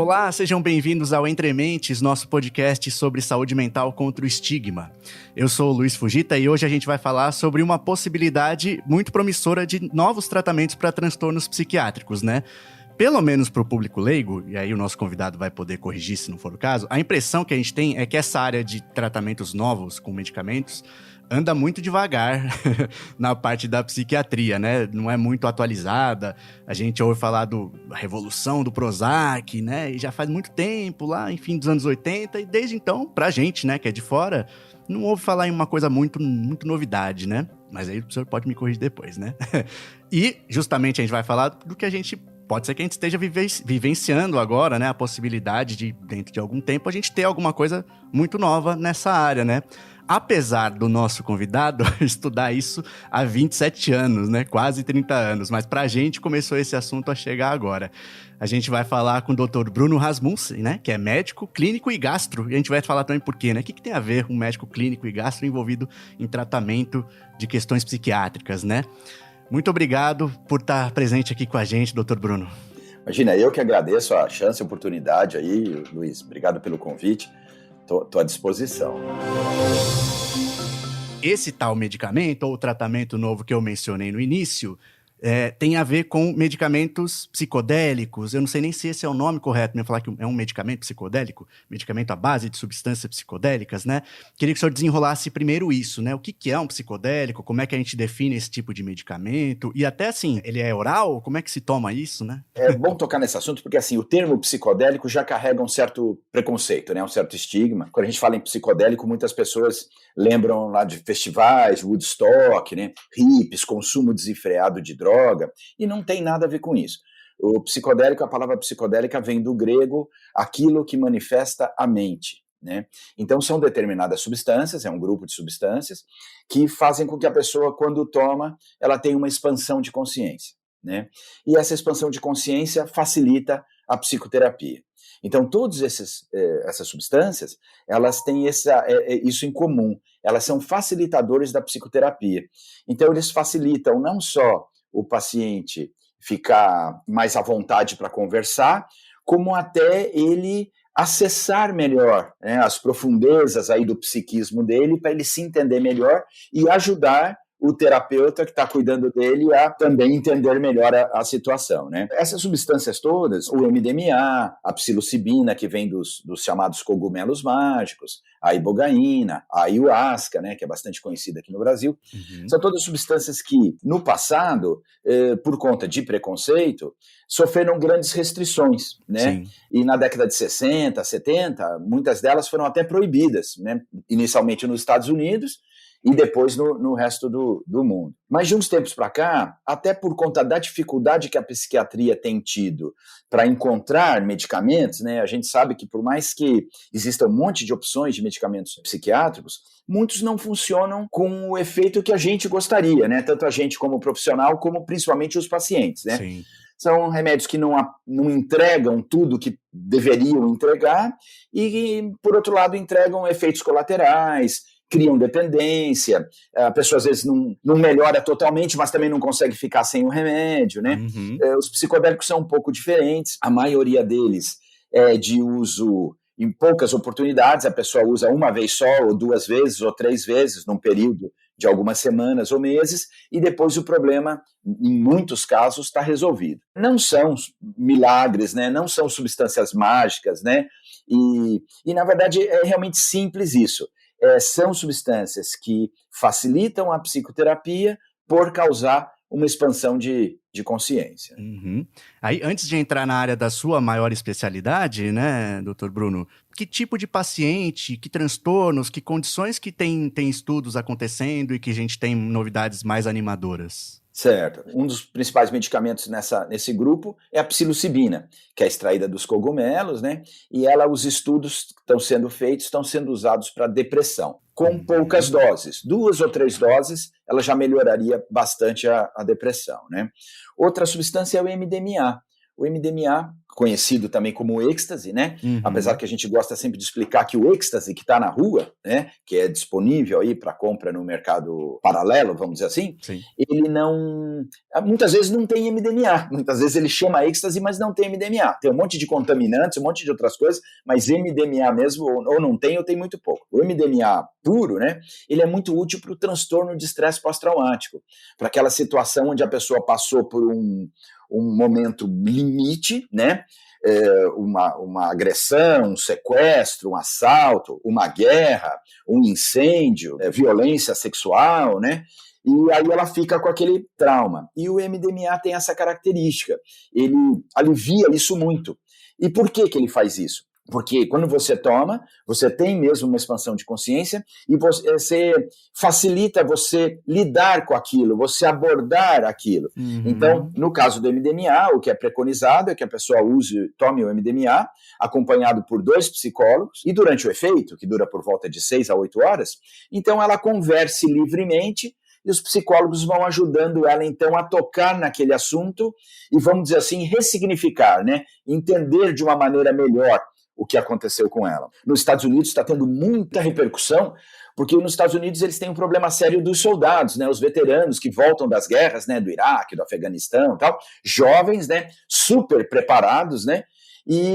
Olá, sejam bem-vindos ao Entre Mentes, nosso podcast sobre saúde mental contra o estigma. Eu sou o Luiz Fujita e hoje a gente vai falar sobre uma possibilidade muito promissora de novos tratamentos para transtornos psiquiátricos, né? Pelo menos para o público leigo, e aí o nosso convidado vai poder corrigir se não for o caso, a impressão que a gente tem é que essa área de tratamentos novos com medicamentos anda muito devagar na parte da psiquiatria, né? Não é muito atualizada. A gente ouve falar da revolução do Prozac, né? E já faz muito tempo, lá, enfim, dos anos 80. E desde então, pra gente, né, que é de fora, não ouve falar em uma coisa muito novidade, né? Mas aí o senhor pode me corrigir depois, né? E, justamente, a gente vai falar do que a gente... Pode ser que a gente esteja vivenciando agora, né? A possibilidade de, dentro de algum tempo, a gente ter alguma coisa muito nova nessa área, né? Apesar do nosso convidado estudar isso há 27 anos, né? Quase 30 anos. Mas pra gente começou esse assunto a chegar agora. A gente vai falar com o Dr. Bruno Rasmussen, né? Que é médico, clínico e gastro. E a gente vai falar também por quê, né? O que tem a ver um médico clínico e gastro envolvido em tratamento de questões psiquiátricas, né? Muito obrigado por estar presente aqui com a gente, Dr. Bruno. Imagina, eu que agradeço a chance e a oportunidade aí, Luiz. Obrigado pelo convite. Estou à disposição. Esse tal medicamento, ou tratamento novo que eu mencionei no início, tem a ver com medicamentos psicodélicos. Eu não sei nem se esse é o nome correto, né? Falar que é um medicamento psicodélico, medicamento à base de substâncias psicodélicas, né? Queria que o senhor desenrolasse primeiro isso, né? O que é um psicodélico? Como é que a gente define esse tipo de medicamento? E até assim, ele é oral? Como é que se toma isso, né? É bom tocar nesse assunto porque assim, o termo psicodélico já carrega um certo preconceito, né? Um certo estigma. Quando a gente fala em psicodélico, muitas pessoas lembram lá de festivais, Woodstock, né? Hippies, consumo desenfreado de droga, e não tem nada a ver com isso. O psicodélico, a palavra psicodélica vem do grego, aquilo que manifesta a mente, né? Então são determinadas substâncias, é um grupo de substâncias, que fazem com que a pessoa, quando toma, ela tenha uma expansão de consciência, né? E essa expansão de consciência facilita a psicoterapia. Então, todas essas substâncias, elas têm isso em comum. Elas são facilitadores da psicoterapia. Então, eles facilitam não só o paciente ficar mais à vontade para conversar, como até ele acessar melhor, né, as profundezas aí do psiquismo dele, para ele se entender melhor e ajudar o terapeuta que está cuidando dele a também entender melhor a situação, né? Essas substâncias todas, o MDMA, a psilocibina, que vem dos chamados cogumelos mágicos, a ibogaína, a ayahuasca, né, que é bastante conhecida aqui no Brasil, são todas substâncias que, no passado, por conta de preconceito, sofreram grandes restrições, né? Sim. E na década de 60, 70, muitas delas foram até proibidas, né? Inicialmente nos Estados Unidos, e depois no resto do mundo. Mas de uns tempos para cá, até por conta da dificuldade que a psiquiatria tem tido para encontrar medicamentos, né, a gente sabe que por mais que exista um monte de opções de medicamentos psiquiátricos, muitos não funcionam com o efeito que a gente gostaria, né, tanto a gente como profissional, como principalmente os pacientes, né? Sim. São remédios que não entregam tudo que deveriam entregar e, por outro lado, entregam efeitos colaterais, criam dependência, a pessoa às vezes não melhora totalmente, mas também não consegue ficar sem o remédio, né? Os psicodélicos são um pouco diferentes, a maioria deles é de uso em poucas oportunidades, a pessoa usa uma vez só, ou 2 vezes, ou 3 vezes, num período de algumas semanas ou meses, e depois o problema, em muitos casos, está resolvido. Não são milagres, né? Não são substâncias mágicas, né? E na verdade, é realmente simples isso. São substâncias que facilitam a psicoterapia por causar uma expansão de consciência. Aí, antes de entrar na área da sua maior especialidade, né, doutor Bruno, que tipo de paciente, que transtornos, que condições que tem estudos acontecendo e que a gente tem novidades mais animadoras? Certo. Um dos principais medicamentos nesse grupo é a psilocibina, que é extraída dos cogumelos, né? E os estudos que estão sendo feitos estão sendo usados para depressão, com poucas doses. 2 ou 3 doses, ela já melhoraria bastante a depressão, né? Outra substância é o MDMA. O MDMA, conhecido também como êxtase, né? Uhum. Apesar que a gente gosta sempre de explicar que o êxtase que está na rua, né, que é disponível aí para compra no mercado paralelo, vamos dizer assim, Sim. ele não, muitas vezes não tem MDMA, muitas vezes ele chama êxtase, mas não tem MDMA. Tem um monte de contaminantes, um monte de outras coisas, mas MDMA mesmo, ou não tem, ou tem muito pouco. O MDMA puro, né, ele é muito útil para o transtorno de estresse pós-traumático, para aquela situação onde a pessoa passou por um momento limite, né? Uma agressão, um sequestro, um assalto, uma guerra, um incêndio, violência sexual, né? E aí ela fica com aquele trauma. E o MDMA tem essa característica, ele alivia isso muito. E por que ele faz isso? Porque quando você toma, você tem mesmo uma expansão de consciência e você facilita você lidar com aquilo, você abordar aquilo. Uhum. Então, no caso do MDMA, o que é preconizado é que a pessoa tome o MDMA, acompanhado por 2 psicólogos, e durante o efeito, que dura por volta de 6 a 8 horas, então ela converse livremente e os psicólogos vão ajudando ela, então, a tocar naquele assunto e, vamos dizer assim, ressignificar, né? Entender de uma maneira melhor o que aconteceu com ela. Nos Estados Unidos está tendo muita repercussão, porque nos Estados Unidos eles têm um problema sério dos soldados, né, os veteranos que voltam das guerras, né, do Iraque, do Afeganistão e tal, jovens, né, super preparados, né,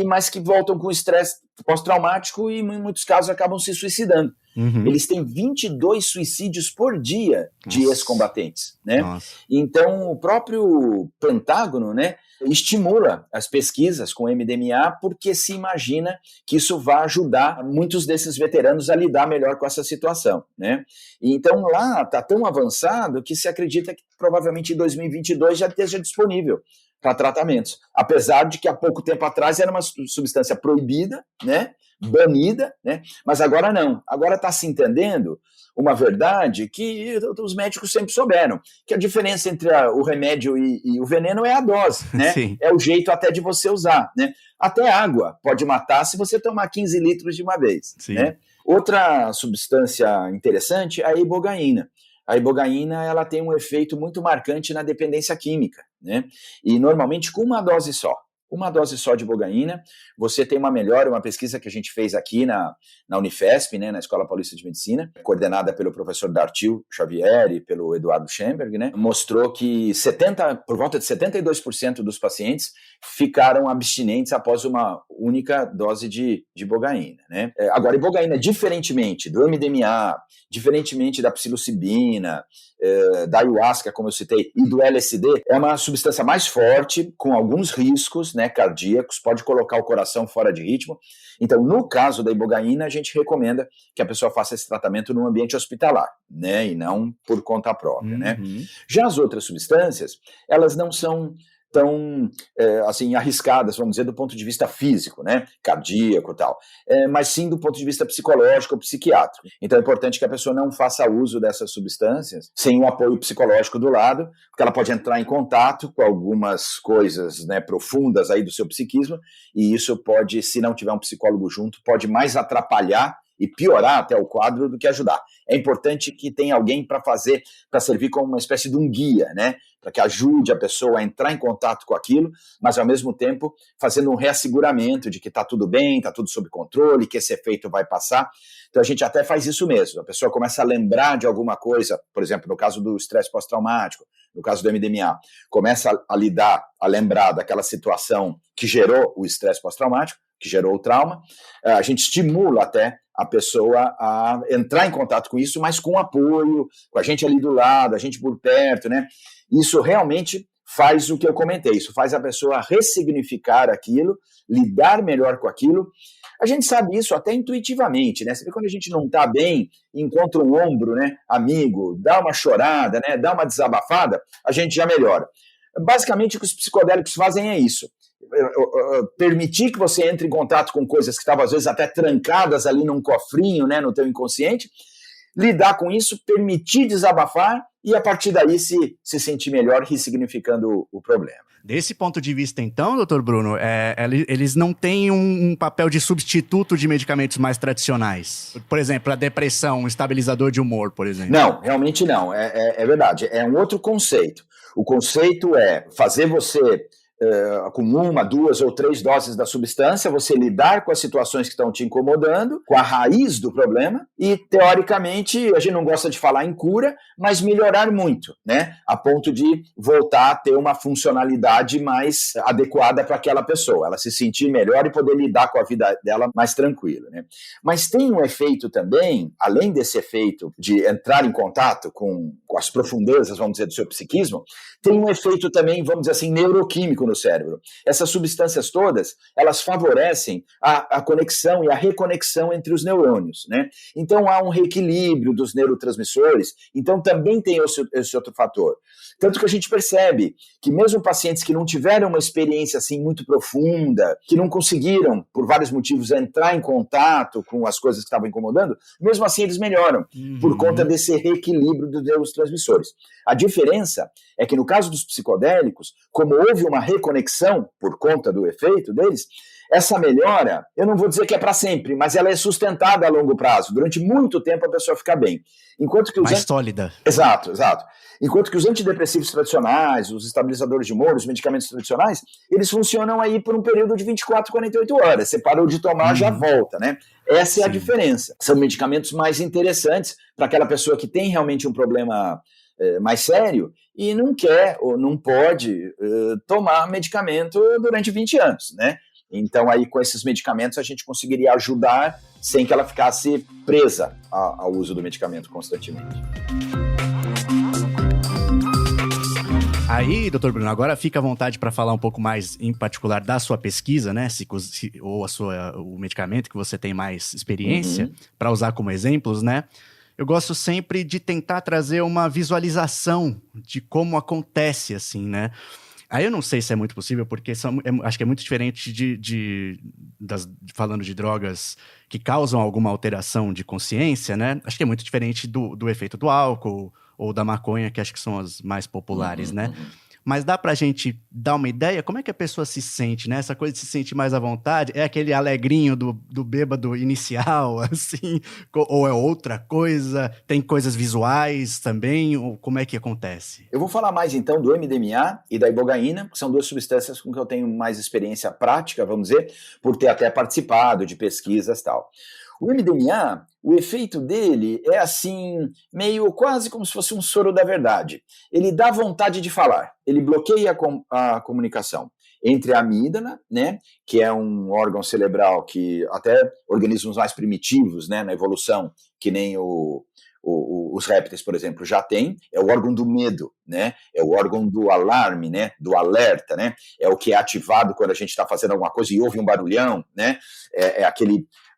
mas que voltam com estresse pós-traumático e, em muitos casos, acabam se suicidando. Uhum. Eles têm 22 suicídios por dia de ex-combatentes, né? Nossa. Então, o próprio Pentágono, né, estimula as pesquisas com MDMA porque se imagina que isso vai ajudar muitos desses veteranos a lidar melhor com essa situação, né? E então, lá está tão avançado que se acredita que provavelmente em 2022 já esteja disponível para tratamentos, apesar de que há pouco tempo atrás era uma substância proibida, né, banida, né, mas agora não. Agora está se entendendo uma verdade que os médicos sempre souberam, que a diferença entre o remédio e o veneno é a dose, né? Sim. É o jeito até de você usar, né? Até água pode matar se você tomar 15 litros de uma vez, Sim. né? Outra substância interessante é a ibogaína. A ibogaína ela tem um efeito muito marcante na dependência química, né? E normalmente com uma dose só de ibogaína, você tem uma melhora, uma pesquisa que a gente fez aqui na Unifesp, né, na Escola Paulista de Medicina, coordenada pelo professor Dartil Xavier e pelo Eduardo Schemberg, né, mostrou que por volta de 72% dos pacientes ficaram abstinentes após uma única dose de ibogaína, né? Agora, ibogaína, diferentemente do MDMA, diferentemente da psilocibina, da ayahuasca, como eu citei, e do LSD, é uma substância mais forte, com alguns riscos, né, cardíacos, pode colocar o coração fora de ritmo. Então, no caso da ibogaína, a gente recomenda que a pessoa faça esse tratamento no ambiente hospitalar, né, e não por conta própria, né? Já as outras substâncias, elas não são tão, assim, arriscadas, vamos dizer, do ponto de vista físico, né, cardíaco e tal, mas sim do ponto de vista psicológico ou psiquiátrico. Então é importante que a pessoa não faça uso dessas substâncias sem um apoio psicológico do lado, porque ela pode entrar em contato com algumas coisas, né, profundas aí do seu psiquismo, e isso pode, se não tiver um psicólogo junto, pode mais atrapalhar e piorar até o quadro do que ajudar. É importante que tenha alguém para servir como uma espécie de um guia, né? Para que ajude a pessoa a entrar em contato com aquilo, mas ao mesmo tempo fazendo um reasseguramento de que está tudo bem, está tudo sob controle, que esse efeito vai passar. Então a gente até faz isso mesmo. A pessoa começa a lembrar de alguma coisa, por exemplo, no caso do estresse pós-traumático, no caso do MDMA, começa a lembrar daquela situação que gerou o estresse pós-traumático, que gerou o trauma, a gente estimula até a pessoa a entrar em contato com isso, mas com apoio, com a gente ali do lado, a gente por perto, né? Isso realmente faz o que eu comentei, isso faz a pessoa ressignificar aquilo, lidar melhor com aquilo. A gente sabe isso até intuitivamente, né? Você vê quando a gente não está bem, encontra um ombro, né, amigo, dá uma chorada, né, dá uma desabafada, a gente já melhora. Basicamente, o que os psicodélicos fazem é isso. Permitir que você entre em contato com coisas que estavam, às vezes, até trancadas ali num cofrinho, né, no teu inconsciente, lidar com isso, permitir desabafar e, a partir daí, se sentir melhor, ressignificando o problema. Desse ponto de vista, então, doutor Bruno, eles não têm um papel de substituto de medicamentos mais tradicionais? Por exemplo, a depressão, um estabilizador de humor, por exemplo. Não, realmente não. É verdade. É um outro conceito. O conceito é fazer você com 1, 2 ou 3 doses da substância, você lidar com as situações que estão te incomodando, com a raiz do problema, e, teoricamente, a gente não gosta de falar em cura, mas melhorar muito, né? A ponto de voltar a ter uma funcionalidade mais adequada para aquela pessoa, ela se sentir melhor e poder lidar com a vida dela mais tranquilo, né? Mas tem um efeito também, além desse efeito de entrar em contato com as profundezas, vamos dizer, do seu psiquismo, tem um efeito também, vamos dizer assim, neuroquímico no cérebro. Essas substâncias todas, elas favorecem a conexão e a reconexão entre os neurônios, né? Então há um reequilíbrio dos neurotransmissores, então também tem esse outro fator. Tanto que a gente percebe que mesmo pacientes que não tiveram uma experiência assim muito profunda, que não conseguiram, por vários motivos, entrar em contato com as coisas que estavam incomodando, mesmo assim eles melhoram, por conta desse reequilíbrio dos neurotransmissores. A diferença é que no caso dos psicodélicos, como houve uma reconexão por conta do efeito deles, essa melhora, eu não vou dizer que é para sempre, mas ela é sustentada a longo prazo. Durante muito tempo a pessoa fica bem. Enquanto que mais sólida. Exato. Enquanto que os antidepressivos tradicionais, os estabilizadores de humor, os medicamentos tradicionais, eles funcionam aí por um período de 24, 48 horas. Você parou de tomar, já volta, né? Essa é a diferença. São medicamentos mais interessantes para aquela pessoa que tem realmente um problema mais sério e não quer ou não pode tomar medicamento durante 20 anos, né? Então, aí, com esses medicamentos, a gente conseguiria ajudar sem que ela ficasse presa ao uso do medicamento constantemente. Aí, doutor Bruno, agora fica à vontade para falar um pouco mais, em particular, da sua pesquisa, né? Ou o medicamento que você tem mais experiência, para usar como exemplos, né? Eu gosto sempre de tentar trazer uma visualização de como acontece, assim, né? Aí eu não sei se é muito possível, porque acho que é muito diferente falando de drogas que causam alguma alteração de consciência, né? Acho que é muito diferente do efeito do álcool ou da maconha, que acho que são as mais populares, né? Mas dá pra gente dar uma ideia? Como é que a pessoa se sente, né? Essa coisa de se sentir mais à vontade, é aquele alegrinho do bêbado inicial, assim? Ou é outra coisa? Tem coisas visuais também? Ou como é que acontece? Eu vou falar mais, então, do MDMA e da ibogaína, que são duas substâncias com que eu tenho mais experiência prática, vamos dizer, por ter até participado de pesquisas e tal. O MDMA, o efeito dele é assim, meio quase como se fosse um soro da verdade. Ele dá vontade de falar, ele bloqueia a comunicação entre a amígdala, né, que é um órgão cerebral que até organismos mais primitivos, né, na evolução, que nem os répteis, por exemplo, já tem, é o órgão do medo, né? É o órgão do alarme, né? Do alerta, né? É o que é ativado quando a gente está fazendo alguma coisa e ouve um barulhão, né? É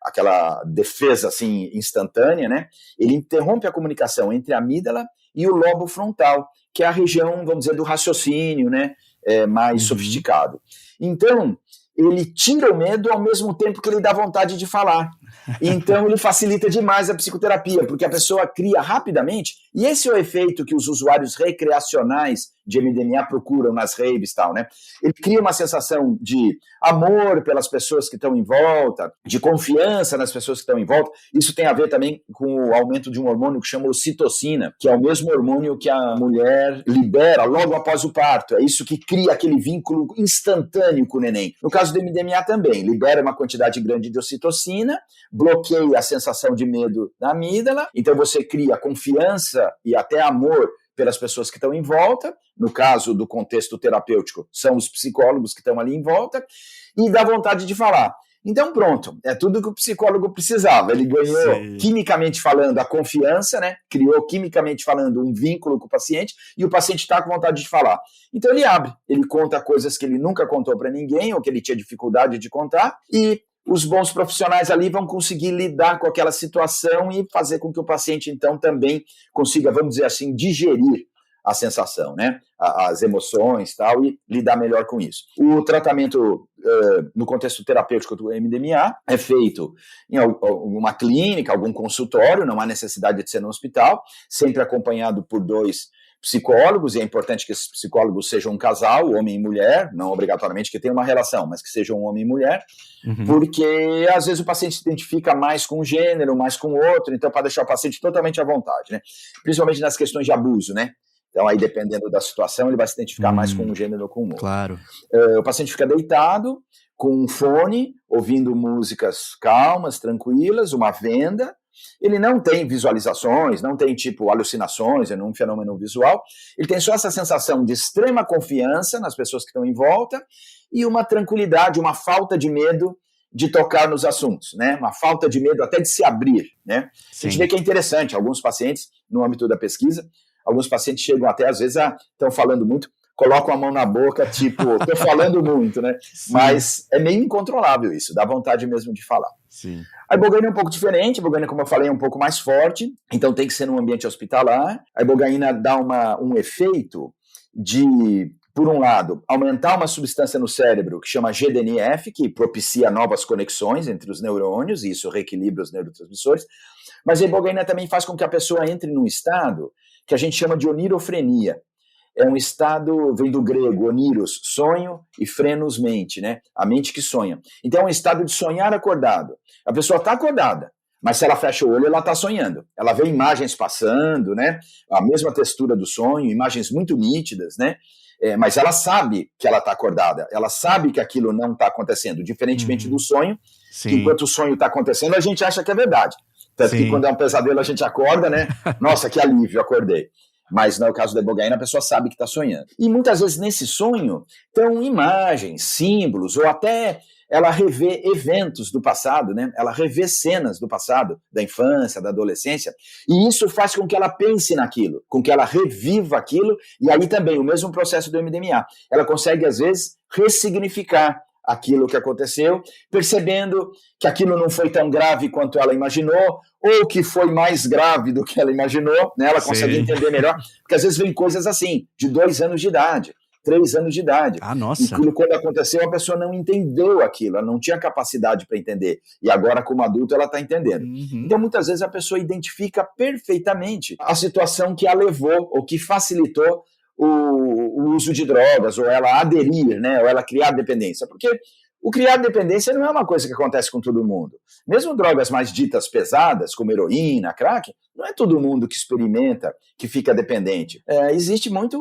aquela defesa assim instantânea, né? Ele interrompe a comunicação entre a amígdala e o lobo frontal, que é a região, vamos dizer, do raciocínio, né? Mais sofisticado. Então, ele tira o medo ao mesmo tempo que ele dá vontade de falar. Então, ele facilita demais a psicoterapia, porque a pessoa cria rapidamente, e esse é o efeito que os usuários recreacionais de MDMA procuram nas raves e tal, né? Ele cria uma sensação de amor pelas pessoas que estão em volta, de confiança nas pessoas que estão em volta. Isso tem a ver também com o aumento de um hormônio que chama ocitocina, que é o mesmo hormônio que a mulher libera logo após o parto. É isso que cria aquele vínculo instantâneo com o neném. No caso do MDMA também, libera uma quantidade grande de ocitocina, bloqueia a sensação de medo da amígdala, então você cria confiança e até amor pelas pessoas que estão em volta, no caso do contexto terapêutico, são os psicólogos que estão ali em volta, e dá vontade de falar. Então pronto, é tudo que o psicólogo precisava. Ele ganhou, quimicamente falando, a confiança, né? Criou, quimicamente falando, um vínculo com o paciente, e o paciente está com vontade de falar. Então ele abre, ele conta coisas que ele nunca contou para ninguém, ou que ele tinha dificuldade de contar, e os bons profissionais ali vão conseguir lidar com aquela situação e fazer com que o paciente, então, também consiga, vamos dizer assim, digerir a sensação, né? As emoções e tal, e lidar melhor com isso. O tratamento no contexto terapêutico do MDMA é feito em alguma clínica, algum consultório, não há necessidade de ser no hospital, sempre acompanhado por 2 psicólogos, e é importante que esses psicólogos sejam um casal, homem e mulher, não obrigatoriamente que tenham uma relação, mas que sejam um homem e mulher, porque às vezes o paciente se identifica mais com um gênero, mais com outro, então para deixar o paciente totalmente à vontade, né? Principalmente nas questões de abuso, né? Então, aí, dependendo da situação, ele vai se identificar mais com um gênero ou com o outro. Claro. O paciente fica deitado, com um fone, ouvindo músicas calmas, tranquilas, uma venda. Ele não tem visualizações, não tem, tipo, alucinações, é um fenômeno visual. Ele tem só essa sensação de extrema confiança nas pessoas que estão em volta e uma tranquilidade, uma falta de medo de tocar nos assuntos, né? Uma falta de medo até de se abrir, né? Sim. A gente vê que é interessante, alguns pacientes, no âmbito da pesquisa, alguns pacientes chegam até, às vezes, estão falando muito, colocam a mão na boca, tipo, tô falando muito, né? Sim. Mas é meio incontrolável isso, dá vontade mesmo de falar. Sim. A ibogaína é um pouco diferente, a ibogaína, como eu falei, é um pouco mais forte, então tem que ser num ambiente hospitalar. A ibogaína dá um efeito de, por um lado, aumentar uma substância no cérebro que chama GDNF, que propicia novas conexões entre os neurônios, e isso reequilibra os neurotransmissores, mas a ibogaína também faz com que a pessoa entre num estado que a gente chama de onirofrenia. É um estado, vem do grego, oniros, sonho, e frenos, mente, né? A mente que sonha. Então é um estado de sonhar acordado. A pessoa está acordada, mas se ela fecha o olho, ela está sonhando. Ela vê imagens passando, né? A mesma textura do sonho, imagens muito nítidas, né? Mas ela sabe que ela está acordada, ela sabe que aquilo não está acontecendo, diferentemente do sonho, Sim. que enquanto o sonho está acontecendo, a gente acha que é verdade. Tanto Sim. que quando é um pesadelo, a gente acorda, né? Nossa, que alívio, acordei. Mas no caso da ibogaína, a pessoa sabe que está sonhando. E muitas vezes nesse sonho estão imagens, símbolos, ou até ela revê eventos do passado, né? Ela revê cenas do passado, da infância, da adolescência, e isso faz com que ela pense naquilo, com que ela reviva aquilo, e aí também o mesmo processo do MDMA. Ela consegue, às vezes, ressignificar aquilo que aconteceu, percebendo que aquilo não foi tão grave quanto ela imaginou, ou que foi mais grave do que ela imaginou, né? Ela consegue entender melhor, porque às vezes vem coisas assim, de 2 anos de idade, 3 anos de idade. Ah, nossa. E quando aconteceu, a pessoa não entendeu aquilo, ela não tinha capacidade para entender, e agora como adulto ela está entendendo. Então muitas vezes a pessoa identifica perfeitamente a situação que a levou, ou que facilitou o uso de drogas, ou ela aderir, né, ou ela criar dependência, porque o criar dependência não é uma coisa que acontece com todo mundo. Mesmo drogas mais ditas pesadas, como heroína, crack, não é todo mundo que experimenta, que fica dependente. Existe muito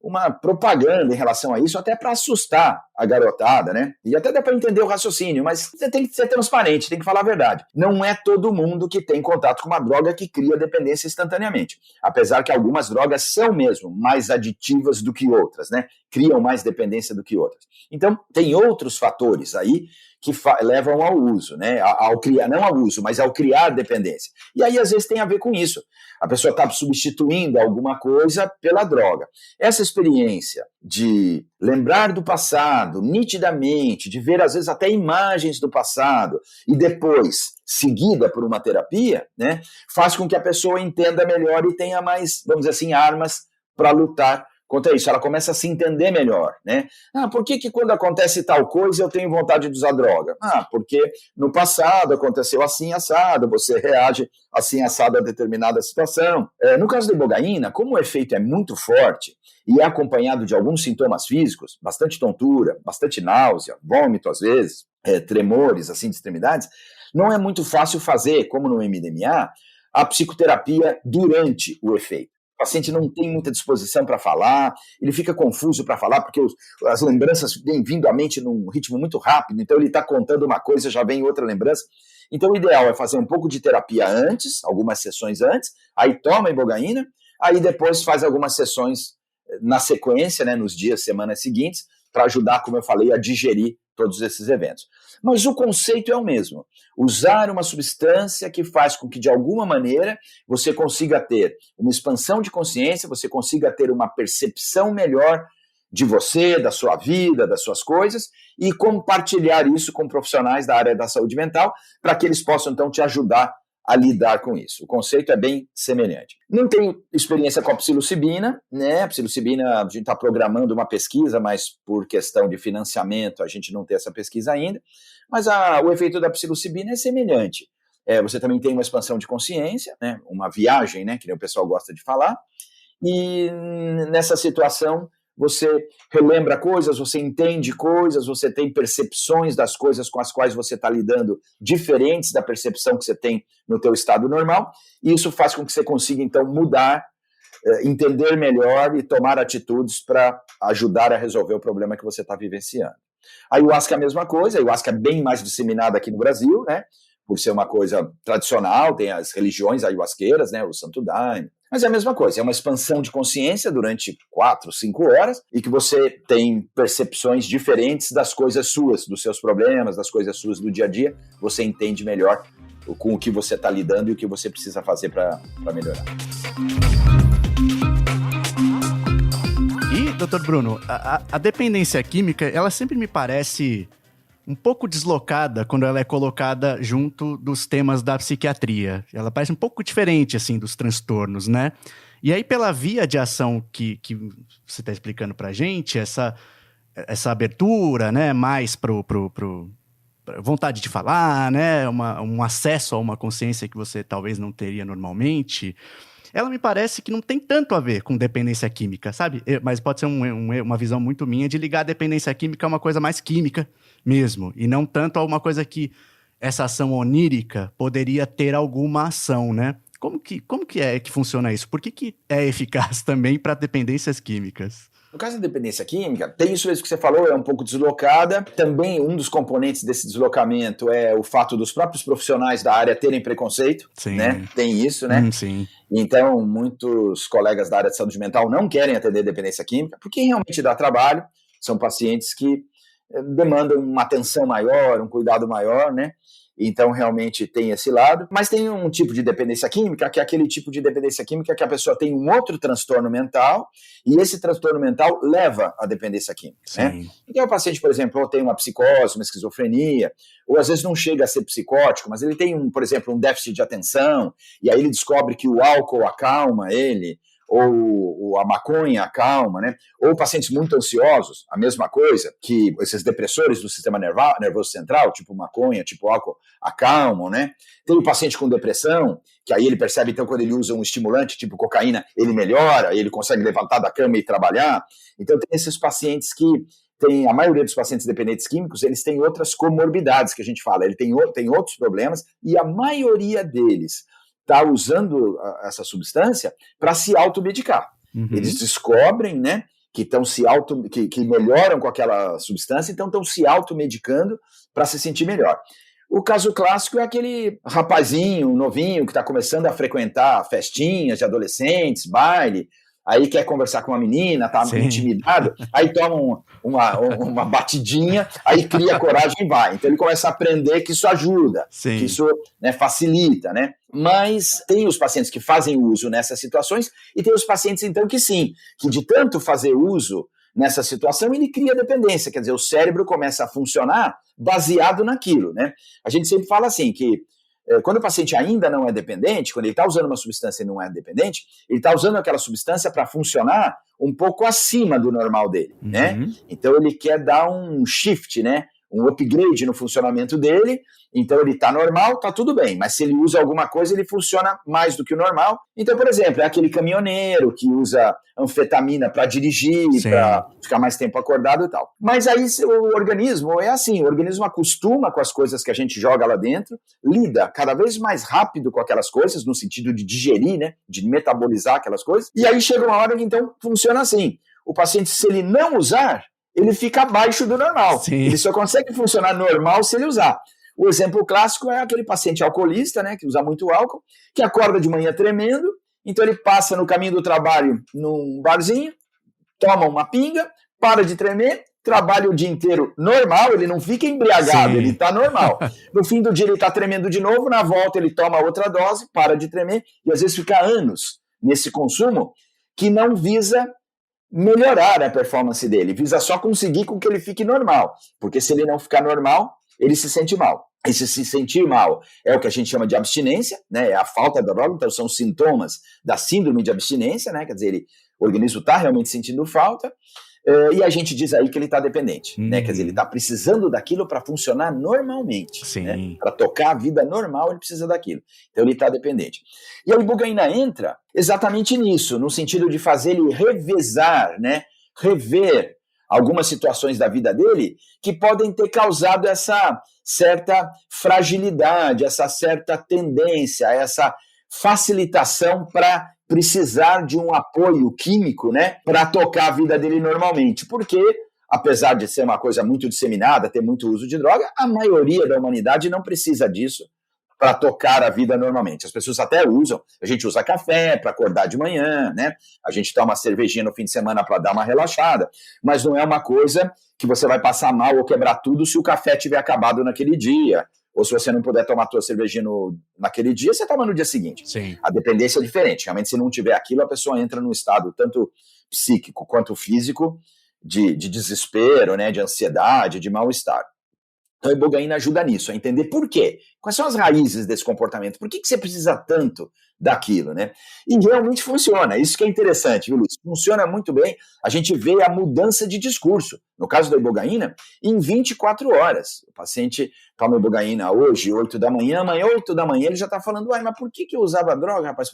uma propaganda em relação a isso, até para assustar a garotada, né? E até dá para entender o raciocínio, mas você tem que ser transparente, tem que falar a verdade. Não é todo mundo que tem contato com uma droga que cria dependência instantaneamente. Apesar que algumas drogas são mesmo mais aditivas do que outras, né? Criam mais dependência do que outras. Então, tem outros fatores aí que levam ao uso, né? Ao criar, não ao uso, mas ao criar dependência. E aí, às vezes, tem a ver com isso. A pessoa está substituindo alguma coisa pela droga. Essa experiência de lembrar do passado nitidamente, de ver, às vezes, até imagens do passado, e depois seguida por uma terapia, né? Faz com que a pessoa entenda melhor e tenha mais, vamos dizer assim, armas para lutar contra isso. Ela começa a se entender melhor, né? Por que quando acontece tal coisa eu tenho vontade de usar droga? Porque no passado aconteceu assim, assado, você reage assim, assado a determinada situação. No caso da ibogaína, como o efeito é muito forte e é acompanhado de alguns sintomas físicos, bastante tontura, bastante náusea, vômito às vezes, tremores assim de extremidades, não é muito fácil fazer, como no MDMA, a psicoterapia durante o efeito. O paciente não tem muita disposição para falar, ele fica confuso para falar, porque as lembranças vêm vindo à mente num ritmo muito rápido, então ele está contando uma coisa, já vem outra lembrança. Então o ideal é fazer um pouco de terapia antes, algumas sessões antes, aí toma a ibogaína, aí depois faz algumas sessões na sequência, né, nos dias, semanas seguintes, para ajudar, como eu falei, a digerir todos esses eventos. Mas o conceito é o mesmo. Usar uma substância que faz com que, de alguma maneira, você consiga ter uma expansão de consciência, você consiga ter uma percepção melhor de você, da sua vida, das suas coisas, e compartilhar isso com profissionais da área da saúde mental, para que eles possam, então, te ajudar a lidar com isso. O conceito é bem semelhante. Não tenho experiência com a psilocibina, né? A psilocibina, a gente está programando uma pesquisa, mas por questão de financiamento a gente não tem essa pesquisa ainda, mas o efeito da psilocibina é semelhante. Você também tem uma expansão de consciência, né? Uma viagem, né? Que nem o pessoal gosta de falar, e nessa situação você relembra coisas, você entende coisas, você tem percepções das coisas com as quais você está lidando diferentes da percepção que você tem no teu estado normal, e isso faz com que você consiga, então, mudar entender melhor e tomar atitudes para ajudar a resolver o problema que você está vivenciando. A ayahuasca é a mesma coisa, a ayahuasca é bem mais disseminada aqui no Brasil, né? Por ser uma coisa tradicional, tem as religiões ayahuasqueiras, né? O Santo Daime. Mas é a mesma coisa, é uma expansão de consciência durante 4, 5 horas e que você tem percepções diferentes das coisas suas, dos seus problemas, das coisas suas do dia a dia. Você entende melhor com o que você está lidando e o que você precisa fazer para melhorar. E, doutor Bruno, a dependência química, ela sempre me parece um pouco deslocada quando ela é colocada junto dos temas da psiquiatria. Ela parece um pouco diferente, assim, dos transtornos, né? E aí, pela via de ação que você está explicando pra gente, essa abertura, né, mais pro vontade de falar, né, um acesso a uma consciência que você talvez não teria normalmente, ela me parece que não tem tanto a ver com dependência química, sabe? Mas pode ser uma visão muito minha de ligar a dependência química a uma coisa mais química mesmo, e não tanto a uma coisa que essa ação onírica poderia ter alguma ação, né? Como que é que funciona isso? Por que é eficaz também para dependências químicas? No caso da dependência química, tem isso mesmo que você falou, é um pouco deslocada. Também um dos componentes desse deslocamento é o fato dos próprios profissionais da área terem preconceito, Sim. Né? Tem isso, né? Sim. Então, muitos colegas da área de saúde mental não querem atender dependência química, porque realmente dá trabalho, são pacientes que demandam uma atenção maior, um cuidado maior, né? Então, realmente tem esse lado. Mas tem um tipo de dependência química, que é aquele tipo de dependência química que a pessoa tem um outro transtorno mental, e esse transtorno mental leva à dependência química. Né? Então, o paciente, por exemplo, ou tem uma psicose, uma esquizofrenia, ou às vezes não chega a ser psicótico, mas ele tem, por exemplo, um déficit de atenção, e aí ele descobre que o álcool acalma ele, ou a maconha acalma, né? Ou pacientes muito ansiosos, a mesma coisa, que esses depressores do sistema nervoso central, tipo maconha, tipo álcool, acalmam, né? Tem o paciente com depressão, que aí ele percebe, então, quando ele usa um estimulante, tipo cocaína, ele melhora, ele consegue levantar da cama e trabalhar. Então, tem esses pacientes que a maioria dos pacientes dependentes químicos, eles têm outras comorbidades, que a gente fala, ele tem outros problemas, e a maioria deles está usando essa substância para se automedicar. Eles descobrem, né, que melhoram com aquela substância, então estão se automedicando para se sentir melhor. O caso clássico é aquele rapazinho, novinho, que está começando a frequentar festinhas de adolescentes, baile, aí quer conversar com uma menina, tá intimidado, aí toma uma batidinha, aí cria coragem e vai. Então ele começa a aprender que isso ajuda, que isso, né, facilita, né? Mas tem os pacientes que fazem uso nessas situações e tem os pacientes, então, que de tanto fazer uso nessa situação, ele cria dependência, quer dizer, o cérebro começa a funcionar baseado naquilo, né? A gente sempre fala assim, que quando o paciente ainda não é dependente, quando ele está usando uma substância e não é dependente, ele está usando aquela substância para funcionar um pouco acima do normal dele, né? Então ele quer dar um shift, né? Um upgrade no funcionamento dele, então ele está normal, está tudo bem, mas se ele usa alguma coisa, ele funciona mais do que o normal. Então, por exemplo, é aquele caminhoneiro que usa anfetamina para dirigir, para ficar mais tempo acordado e tal. Mas aí o organismo é assim, o organismo acostuma com as coisas que a gente joga lá dentro, lida cada vez mais rápido com aquelas coisas, no sentido de digerir, né, de metabolizar aquelas coisas, e aí chega uma hora que então funciona assim. O paciente, se ele não usar, ele fica abaixo do normal. Ele só consegue funcionar normal se ele usar. O exemplo clássico é aquele paciente alcoolista, né, que usa muito álcool, que acorda de manhã tremendo, então ele passa no caminho do trabalho num barzinho, toma uma pinga, para de tremer, trabalha o dia inteiro normal, ele não fica embriagado, ele está normal. No fim do dia ele está tremendo de novo, na volta ele toma outra dose, para de tremer, e às vezes fica anos nesse consumo que não visa melhorar a performance dele, visa só conseguir com que ele fique normal, porque se ele não ficar normal, ele se sente mal. Esse se sentir mal é o que a gente chama de abstinência, né? É a falta da droga, então são sintomas da síndrome de abstinência, né? Quer dizer, o organismo está realmente sentindo falta, e a gente diz aí que ele está dependente, né? Quer dizer, ele está precisando daquilo para funcionar normalmente, né? Para tocar a vida normal, ele precisa daquilo. Então ele está dependente. E a ibogaína entra exatamente nisso, no sentido de fazer ele revezar, né? Rever algumas situações da vida dele que podem ter causado essa certa fragilidade, essa certa tendência, essa facilitação para precisar de um apoio químico, né, para tocar a vida dele normalmente, porque apesar de ser uma coisa muito disseminada, ter muito uso de droga, a maioria da humanidade não precisa disso para tocar a vida normalmente. As pessoas até usam, a gente usa café para acordar de manhã, né? A gente toma uma cervejinha no fim de semana para dar uma relaxada, mas não é uma coisa que você vai passar mal ou quebrar tudo se o café tiver acabado naquele dia, ou se você não puder tomar a tua cervejinha naquele dia, você toma no dia seguinte. Sim. A dependência é diferente. Realmente, se não tiver aquilo, a pessoa entra num estado tanto psíquico quanto físico de desespero, né, de ansiedade, de mal-estar. Então a ibogaína ajuda nisso, a entender por quê. Quais são as raízes desse comportamento? Por que você precisa tanto daquilo, né? E realmente funciona, isso que é interessante, viu, Luiz? Funciona muito bem, a gente vê a mudança de discurso. No caso da ibogaína, em 24 horas. O paciente toma ibogaína hoje, 8 da manhã, amanhã, 8 da manhã, ele já está falando, mas por que eu usava droga, rapaz?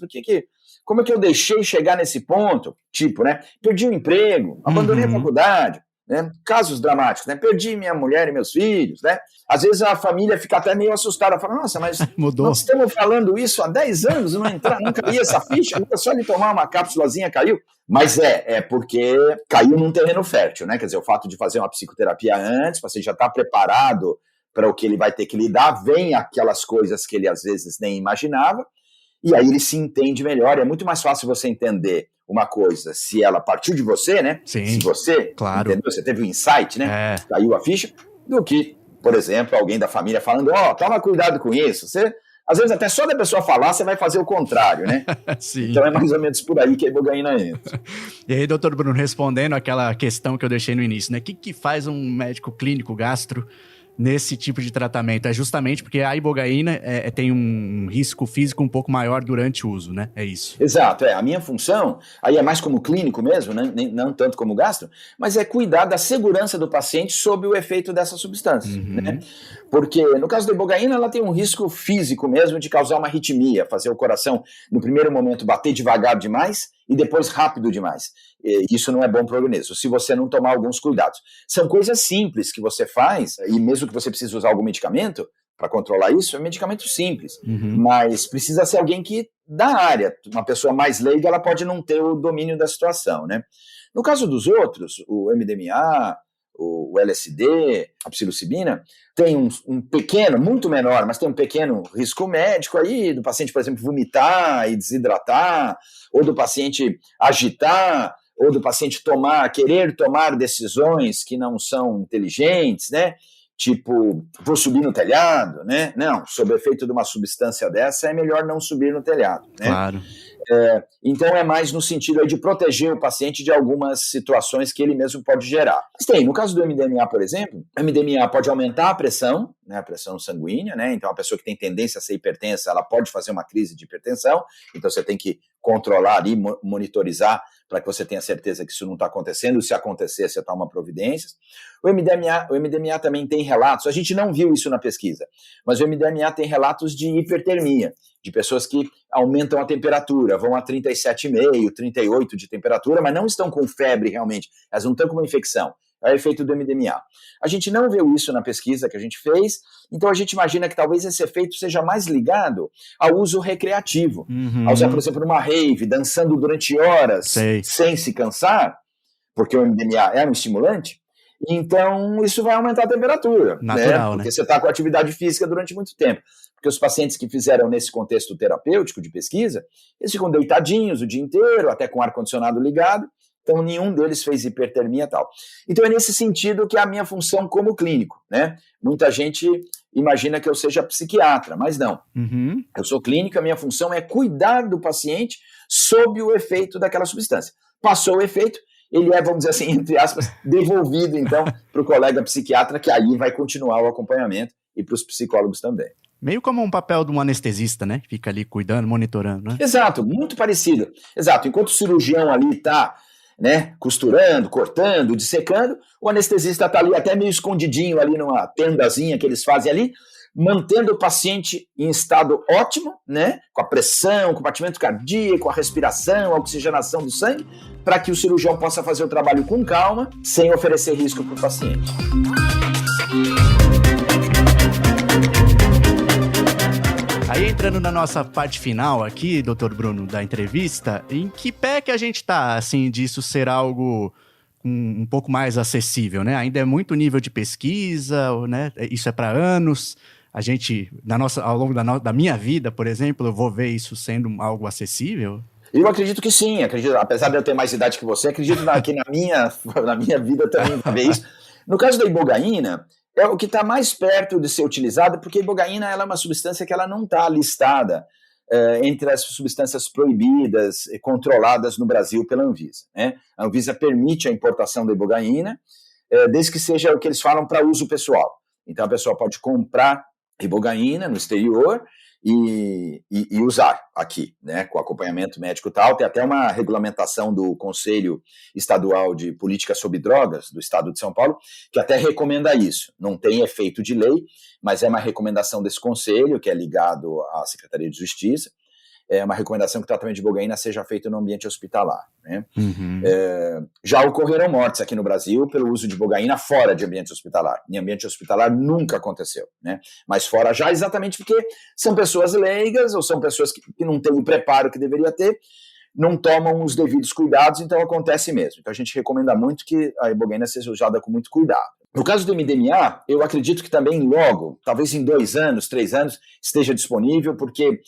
Como é que eu deixei chegar nesse ponto? Tipo, né? Perdi o emprego, abandonei a faculdade, né? Casos dramáticos, né? Perdi minha mulher e meus filhos, né? Às vezes a família fica até meio assustada, fala, nossa, mas mudou. Nós estamos falando isso há 10 anos, não caía essa ficha, só ele tomar uma cápsulazinha caiu. Mas é porque caiu num terreno fértil, né? Quer dizer, o fato de fazer uma psicoterapia antes, você já está preparado para o que ele vai ter que lidar, vem aquelas coisas que ele às vezes nem imaginava, e aí ele se entende melhor. É muito mais fácil você entender uma coisa se ela partiu de você, né? Sim, se você, claro, entendeu? Você teve um insight, né? Caiu a ficha, do que, por exemplo, alguém da família falando, toma cuidado com isso. Você, às vezes, até só da pessoa falar, você vai fazer o contrário, né? Sim. Então é mais ou menos por aí que a ibogaína entra. E aí, doutor Bruno, respondendo aquela questão que eu deixei no início, né? O que faz um médico clínico gastro nesse tipo de tratamento? É justamente porque a ibogaína tem um risco físico um pouco maior durante o uso, né? É isso. Exato, a minha função, aí é mais como clínico mesmo, né? não tanto como gastro, mas é cuidar da segurança do paciente sob o efeito dessa substância, né? Porque no caso da ibogaína, ela tem um risco físico mesmo de causar uma arritmia, fazer o coração, no primeiro momento, bater devagar demais e depois rápido demais. E isso não é bom para o organismo, se você não tomar alguns cuidados. São coisas simples que você faz, e mesmo que você precise usar algum medicamento para controlar isso, é um medicamento simples. Mas precisa ser alguém que, da área, uma pessoa mais leiga, ela pode não ter o domínio da situação, né? No caso dos outros, o MDMA, o LSD, a psilocibina, tem um pequeno, muito menor, mas tem um pequeno risco médico aí, do paciente, por exemplo, vomitar e desidratar, ou do paciente agitar, ou do paciente querer tomar decisões que não são inteligentes, né? Tipo, vou subir no telhado, né? Não, sob efeito de uma substância dessa, é melhor não subir no telhado, né? Claro. Então é mais no sentido aí de proteger o paciente de algumas situações que ele mesmo pode gerar. Mas tem, no caso do MDMA, por exemplo, o MDMA pode aumentar a pressão, né, a pressão sanguínea, né? Então a pessoa que tem tendência a ser hipertensa, ela pode fazer uma crise de hipertensão, então você tem que controlar e monitorizar para que você tenha certeza que isso não está acontecendo, se acontecer, você toma providências. O MDMA também tem relatos, a gente não viu isso na pesquisa, mas o MDMA tem relatos de hipertermia, de pessoas que aumentam a temperatura, vão a 37,5, 38 de temperatura, mas não estão com febre realmente, elas não estão com uma infecção. É o efeito do MDMA. A gente não viu isso na pesquisa que a gente fez, então a gente imagina que talvez esse efeito seja mais ligado ao uso recreativo. A usar, por exemplo, numa rave, dançando durante horas, sem se cansar, porque o MDMA é um estimulante, então isso vai aumentar a temperatura. Natural, né? Porque você está com atividade física durante muito tempo. Porque os pacientes que fizeram nesse contexto terapêutico de pesquisa, eles ficam deitadinhos o dia inteiro, até com o ar-condicionado ligado, então nenhum deles fez hipertermia e tal. Então é nesse sentido que é a minha função como clínico, né? Muita gente imagina que eu seja psiquiatra, mas não. Eu sou clínico, a minha função é cuidar do paciente sob o efeito daquela substância. Passou o efeito, ele é, vamos dizer assim, entre aspas, devolvido então para o colega psiquiatra, que aí vai continuar o acompanhamento, e para os psicólogos também. Meio como um papel de um anestesista, né? Fica ali cuidando, monitorando, né? Exato, muito parecido. Exato, enquanto o cirurgião ali está, né, costurando, cortando, dissecando, o anestesista está ali até meio escondidinho ali numa tendazinha que eles fazem ali, mantendo o paciente em estado ótimo, né, com a pressão, com o batimento cardíaco, a respiração, a oxigenação do sangue, para que o cirurgião possa fazer o trabalho com calma, sem oferecer risco para o paciente. Aí entrando na nossa parte final aqui, doutor Bruno, da entrevista, em que pé que a gente tá, assim, disso ser algo um pouco mais acessível, né? Ainda é muito nível de pesquisa, né? Isso é para anos. A gente, ao longo da minha vida, por exemplo, eu vou ver isso sendo algo acessível? Eu acredito que sim, apesar de eu ter mais idade que você, acredito que na minha vida também vai ver isso. No caso da ibogaína, é o que está mais perto de ser utilizado, porque a ibogaína ela é uma substância que ela não está listada entre as substâncias proibidas e controladas no Brasil pela Anvisa, né? A Anvisa permite a importação da ibogaína, desde que seja o que eles falam para uso pessoal. Então a pessoa pode comprar ibogaína no exterior e usar aqui, né, com acompanhamento médico e tal. Tem até uma regulamentação do Conselho Estadual de Política sobre Drogas do Estado de São Paulo, que até recomenda isso. Não tem efeito de lei, mas é uma recomendação desse conselho, que é ligado à Secretaria de Justiça. É uma recomendação que o tratamento de ibogaína seja feito no ambiente hospitalar, né? Uhum. Já ocorreram mortes aqui no Brasil pelo uso de ibogaína fora de ambiente hospitalar. Em ambiente hospitalar nunca aconteceu, né? Mas fora já, exatamente porque são pessoas leigas ou são pessoas que não têm o preparo que deveria ter, não tomam os devidos cuidados, então acontece mesmo. Então a gente recomenda muito que a ibogaína seja usada com muito cuidado. No caso do MDMA, eu acredito que também logo, talvez em 2 anos, 3 anos, esteja disponível, porque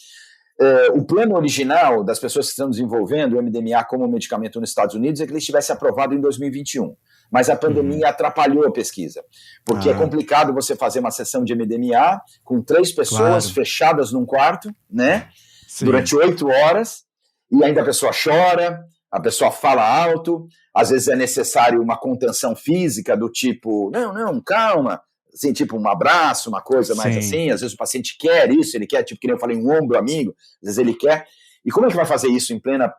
o plano original das pessoas que estão desenvolvendo o MDMA como medicamento nos Estados Unidos é que ele estivesse aprovado em 2021. Mas a pandemia atrapalhou a pesquisa, porque é complicado você fazer uma sessão de MDMA com 3 pessoas fechadas num quarto, né? Sim. Durante 8 horas, e ainda a pessoa chora, a pessoa fala alto, às vezes é necessário uma contenção física do tipo, não, calma, assim, tipo um abraço, uma coisa mais assim, às vezes o paciente quer isso, ele quer, tipo, que nem eu falei, um ombro amigo, às vezes ele quer, e como é que vai fazer isso em plena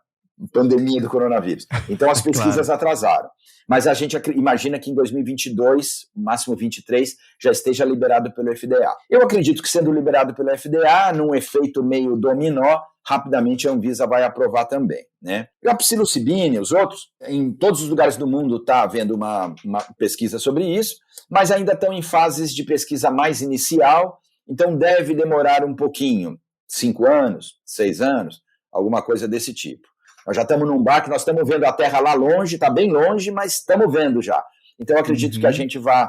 pandemia do coronavírus? Então as pesquisas atrasaram, mas a gente imagina que em 2022, máximo 23, já esteja liberado pelo FDA. Eu acredito que sendo liberado pelo FDA, num efeito meio dominó, rapidamente a Anvisa vai aprovar também, né? A psilocibina e os outros, em todos os lugares do mundo está havendo uma pesquisa sobre isso, mas ainda estão em fases de pesquisa mais inicial, então deve demorar um pouquinho, 5 anos, 6 anos, alguma coisa desse tipo. Nós já estamos num barco, nós estamos vendo a Terra lá longe, está bem longe, mas estamos vendo já. Então eu acredito que a gente vai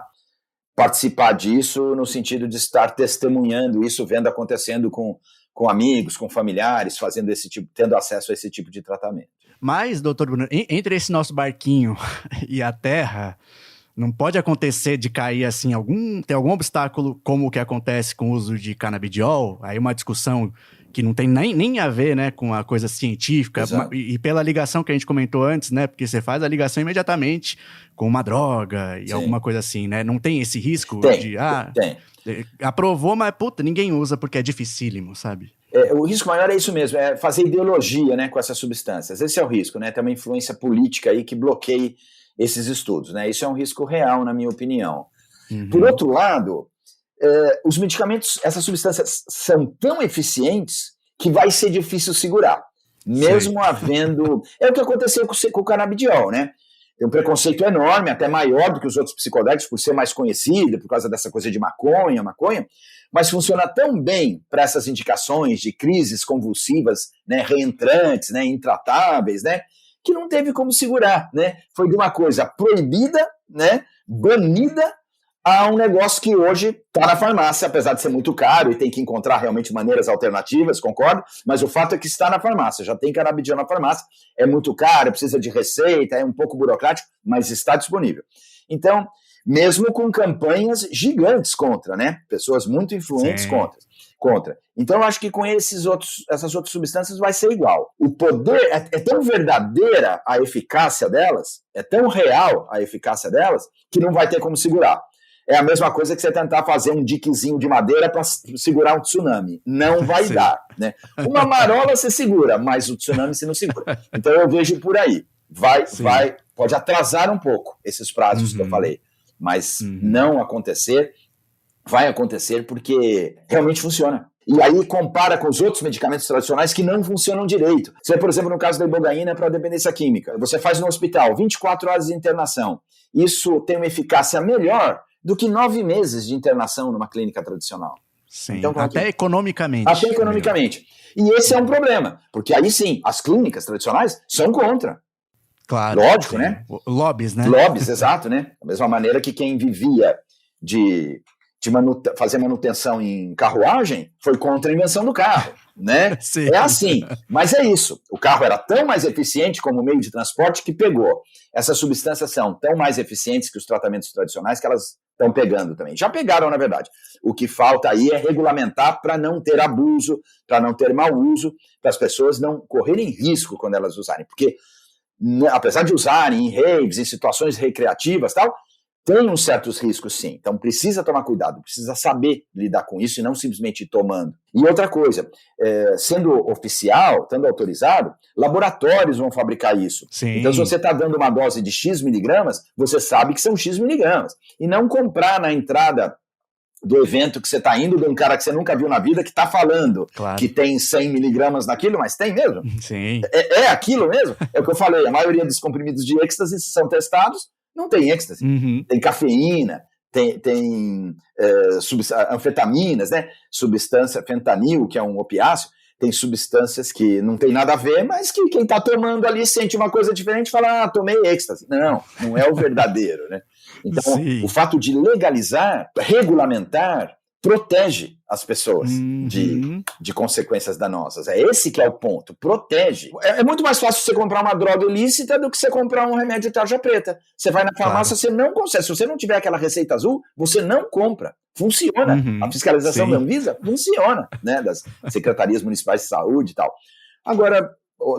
participar disso no sentido de estar testemunhando isso, vendo acontecendo com amigos, com familiares, fazendo esse tipo, tendo acesso a esse tipo de tratamento. Mas, doutor Bruno, entre esse nosso barquinho e a Terra, não pode acontecer de cair assim, ter algum obstáculo como o que acontece com o uso de canabidiol? Aí uma discussão que não tem nem a ver, né, com a coisa científica, e pela ligação que a gente comentou antes, né, porque você faz a ligação imediatamente com uma droga e alguma coisa assim, né? Não tem esse risco tem. Aprovou, mas puta, ninguém usa porque é dificílimo, sabe? O risco maior é isso mesmo, é fazer ideologia, né, com essas substâncias. Esse é o risco, né? Tem uma influência política aí que bloqueie esses estudos, né? Isso é um risco real, na minha opinião. Por outro lado, os medicamentos, essas substâncias são tão eficientes que vai ser difícil segurar, mesmo havendo... É o que aconteceu com o canabidiol, né? Tem um preconceito enorme, até maior do que os outros psicodélicos, por ser mais conhecido, por causa dessa coisa de maconha, mas funciona tão bem para essas indicações de crises convulsivas, né, reentrantes, né, intratáveis, né, que não teve como segurar, né? Foi de uma coisa proibida, né, banida, a um negócio que hoje está na farmácia, apesar de ser muito caro e tem que encontrar realmente maneiras alternativas, concordo, mas o fato é que está na farmácia, já tem canabidiol na farmácia, é muito caro, precisa de receita, é um pouco burocrático, mas está disponível. Então, mesmo com campanhas gigantes contra, né? Pessoas muito influentes contra. Então, eu acho que com essas outras substâncias vai ser igual. O poder é tão verdadeira a eficácia delas, é tão real a eficácia delas, que não vai ter como segurar. É a mesma coisa que você tentar fazer um diquezinho de madeira para segurar um tsunami. Não vai dar, né? Uma marola você segura, mas o tsunami você não segura. Então eu vejo por aí. Pode atrasar um pouco esses prazos que eu falei, mas não acontecer, vai acontecer porque realmente funciona. E aí compara com os outros medicamentos tradicionais que não funcionam direito. Você, por exemplo, no caso da ibogaína para a dependência química, você faz no hospital 24 horas de internação. Isso tem uma eficácia melhor do que 9 meses de internação numa clínica tradicional. Sim, Então, até economicamente. Até economicamente. E esse é um problema, porque aí sim, as clínicas tradicionais são contra. Claro. Lógico, sim. né? Lobbies, né? Lobbies, exato, né? Da mesma maneira que quem vivia de fazer manutenção em carruagem foi contra a invenção do carro, né? Sim. É assim, mas é isso. O carro era tão mais eficiente como meio de transporte que pegou. Essas substâncias são tão mais eficientes que os tratamentos tradicionais que elas estão pegando também. Já pegaram, na verdade. O que falta aí é regulamentar para não ter abuso, para não ter mau uso, para as pessoas não correrem risco quando elas usarem. Porque, apesar de usarem em raves, em situações recreativas e tal, tem uns certos riscos, sim. Então, precisa tomar cuidado, precisa saber lidar com isso e não simplesmente ir tomando. E outra coisa, sendo oficial, estando autorizado, laboratórios vão fabricar isso. Sim. Então, se você está dando uma dose de X miligramas, você sabe que são X miligramas. E não comprar na entrada do evento que você está indo de um cara que você nunca viu na vida que está falando que tem 100 miligramas naquilo, mas tem mesmo? Sim. É aquilo mesmo? É o que eu falei, a maioria dos comprimidos de êxtase, se são testados, não tem êxtase, tem cafeína, tem anfetaminas, né? Substância fentanil, que é um opiáceo, tem substâncias que não tem nada a ver, mas que quem está tomando ali sente uma coisa diferente e fala, tomei êxtase. Não é o verdadeiro, né? Então, o fato de legalizar, regulamentar, protege as pessoas de consequências danosas. É esse que é o ponto, protege. É muito mais fácil você comprar uma droga ilícita do que você comprar um remédio de tarja preta. Você vai na farmácia, você não consegue. Se você não tiver aquela receita azul, você não compra. Funciona. A fiscalização da Anvisa funciona, né? Das secretarias municipais de saúde e tal. Agora,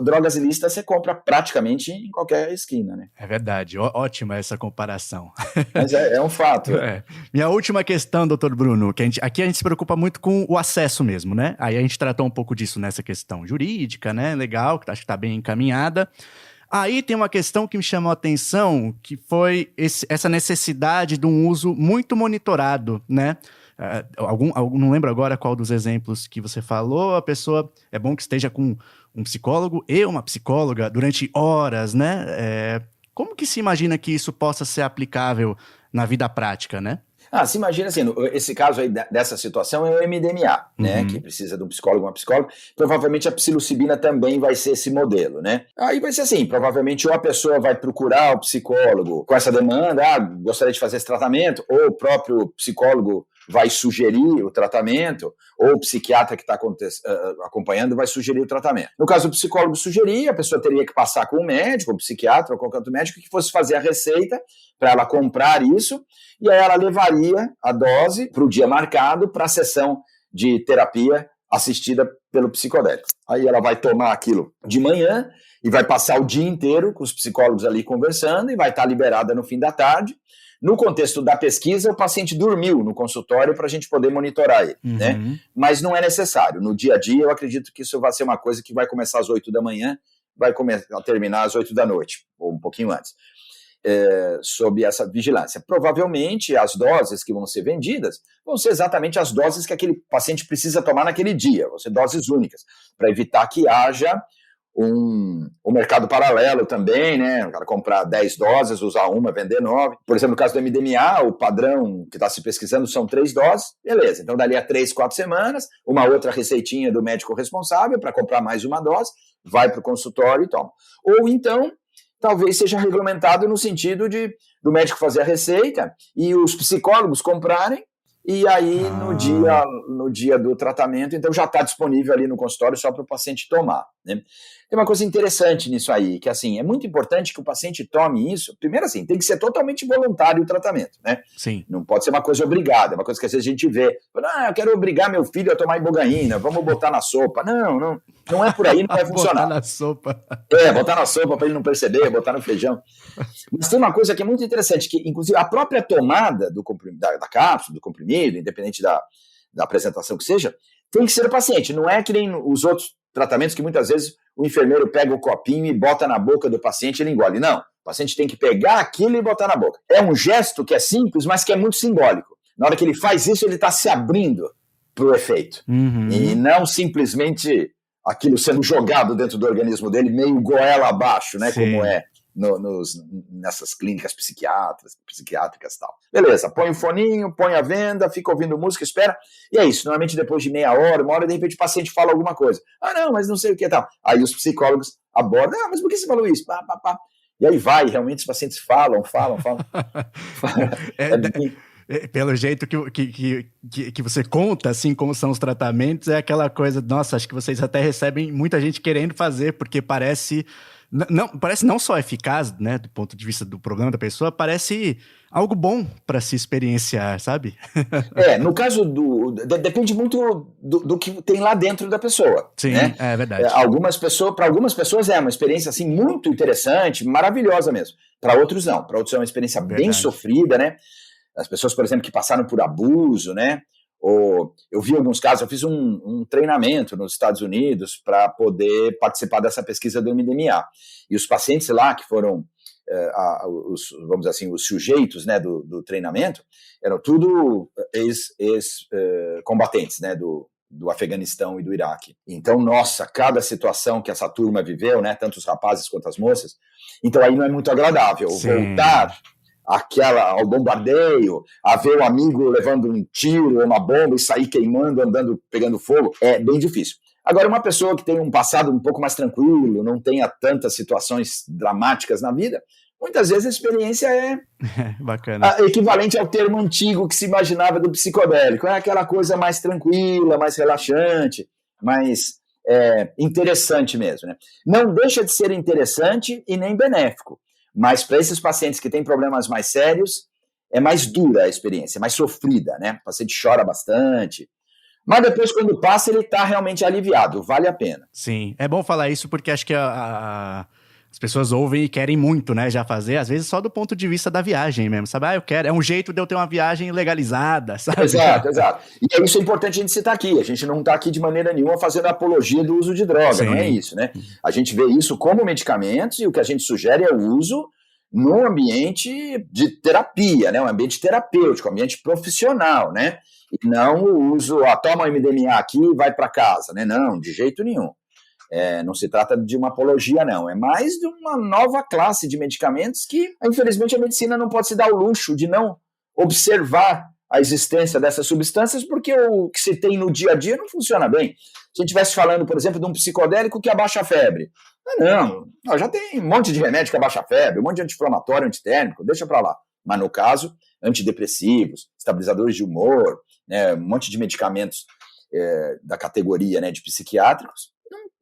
drogas ilícitas você compra praticamente em qualquer esquina, né? É verdade, ótima essa comparação. Mas é um fato. Minha última questão, doutor Bruno, que aqui a gente se preocupa muito com o acesso mesmo, né? Aí a gente tratou um pouco disso nessa questão jurídica, né? Legal, que acho que está bem encaminhada. Aí tem uma questão que me chamou a atenção, que foi essa necessidade de um uso muito monitorado, né? Não lembro agora qual dos exemplos que você falou, a pessoa, é bom que esteja com um psicólogo e uma psicóloga durante horas, né? Como que se imagina que isso possa ser aplicável na vida prática, né? Se imagina assim, esse caso aí dessa situação é o MDMA, né, que precisa de um psicólogo, uma psicóloga, provavelmente a psilocibina também vai ser esse modelo, né. Aí vai ser assim, provavelmente ou a pessoa vai procurar o psicólogo com essa demanda, gostaria de fazer esse tratamento, ou o próprio psicólogo vai sugerir o tratamento, ou o psiquiatra que está acompanhando vai sugerir o tratamento. No caso do psicólogo sugerir, a pessoa teria que passar com o médico, o psiquiatra ou qualquer outro médico que fosse fazer a receita para ela comprar isso, e aí ela levaria a dose para o dia marcado para a sessão de terapia assistida pelo psicodélico. Aí ela vai tomar aquilo de manhã e vai passar o dia inteiro com os psicólogos ali conversando e vai estar liberada no fim da tarde. No contexto da pesquisa, o paciente dormiu no consultório para a gente poder monitorar ele, né? Mas não é necessário. No dia a dia, eu acredito que isso vai ser uma coisa que vai começar às 8 da manhã, vai terminar às 8 da noite, ou um pouquinho antes. Sob essa vigilância. Provavelmente as doses que vão ser vendidas vão ser exatamente as doses que aquele paciente precisa tomar naquele dia, vão ser doses únicas, para evitar que haja um mercado paralelo também, né? O cara comprar 10 doses, usar uma, vender 9. Por exemplo, no caso do MDMA, o padrão que está se pesquisando são 3 doses, beleza. Então, dali a 3, 4 semanas, uma outra receitinha do médico responsável para comprar mais uma dose, vai para o consultório e toma. Ou então, talvez seja regulamentado no sentido do médico fazer a receita e os psicólogos comprarem, e aí no dia do tratamento, então já está disponível ali no consultório só para o paciente tomar, né? Tem uma coisa interessante nisso aí, que assim, é muito importante que o paciente tome isso. Primeiro assim, tem que ser totalmente voluntário o tratamento, né? Sim. Não pode ser uma coisa obrigada, é uma coisa que às vezes a gente vê. Eu quero obrigar meu filho a tomar ibogaína, vamos botar na sopa. Não é por aí, não vai funcionar. Botar na sopa. Botar na sopa para ele não perceber, botar no feijão. Mas tem uma coisa que é muito interessante, que inclusive a própria tomada da cápsula, do comprimido, independente da apresentação que seja, tem que ser o paciente. Não é que nem os outros tratamentos que muitas vezes o enfermeiro pega o copinho e bota na boca do paciente e ele engole. Não, o paciente tem que pegar aquilo e botar na boca. É um gesto que é simples, mas que é muito simbólico. Na hora que ele faz isso, ele está se abrindo para o efeito. E não simplesmente aquilo sendo jogado dentro do organismo dele, meio goela abaixo, né? Sim. Como é nessas clínicas psiquiátricas e tal. Beleza, põe o foninho, põe a venda, fica ouvindo música, espera, e é isso. Normalmente depois de meia hora, uma hora, de repente o paciente fala alguma coisa. Não, mas não sei o que tal. Aí os psicólogos abordam, mas por que você falou isso? Pá, pá, pá. E aí realmente os pacientes falam. Pelo jeito que você conta, assim, como são os tratamentos, é aquela coisa, nossa, acho que vocês até recebem muita gente querendo fazer, porque parece não só eficaz, né, do ponto de vista do problema da pessoa, parece algo bom para se experienciar, sabe? No caso depende muito do que tem lá dentro da pessoa. Sim, né? É verdade. Para algumas pessoas é uma experiência assim, muito interessante, maravilhosa mesmo. Para outros não. Para outros é uma experiência bem sofrida, né? As pessoas, por exemplo, que passaram por abuso, né? Ou eu vi alguns casos, eu fiz um treinamento nos Estados Unidos para poder participar dessa pesquisa do MDMA. E os pacientes lá, que foram, vamos dizer assim, os sujeitos, né, do treinamento, eram tudo ex-combatentes, né, do Afeganistão e do Iraque. Então, nossa, cada situação que essa turma viveu, né, tanto os rapazes quanto as moças, então aí não é muito agradável. Sim. Voltar ao bombardeio, a ver o amigo levando um tiro ou uma bomba e sair queimando, andando, pegando fogo, é bem difícil. Agora, uma pessoa que tem um passado um pouco mais tranquilo, não tenha tantas situações dramáticas na vida, muitas vezes a experiência é bacana. Equivalente ao termo antigo que se imaginava do psicodélico. É aquela coisa mais tranquila, mais relaxante, mais interessante mesmo. Né? Não deixa de ser interessante e nem benéfico. Mas para esses pacientes que têm problemas mais sérios, é mais dura a experiência, é mais sofrida, né? O paciente chora bastante. Mas depois, quando passa, ele está realmente aliviado, vale a pena. Sim, é bom falar isso porque acho que as pessoas ouvem e querem muito, né, já fazer, às vezes só do ponto de vista da viagem mesmo, sabe? Eu quero, é um jeito de eu ter uma viagem legalizada, sabe? Exato. E isso é importante a gente citar aqui, a gente não está aqui de maneira nenhuma fazendo apologia do uso de droga, Sim. Não é isso, né? A gente vê isso como medicamentos e o que a gente sugere é o uso num ambiente de terapia, né? Um ambiente terapêutico, um ambiente profissional, né? E não o uso, toma MDMA aqui e vai para casa, né? Não, de jeito nenhum. Não se trata de uma apologia, não. É mais de uma nova classe de medicamentos que, infelizmente, a medicina não pode se dar o luxo de não observar a existência dessas substâncias, porque o que se tem no dia a dia não funciona bem. Se a gente estivesse falando, por exemplo, de um psicodélico que abaixa a febre. Não, já tem um monte de remédio que abaixa a febre, um monte de anti-inflamatório, antitérmico, deixa para lá. Mas, no caso, antidepressivos, estabilizadores de humor, né, um monte de medicamentos da categoria, né, de psiquiátricos,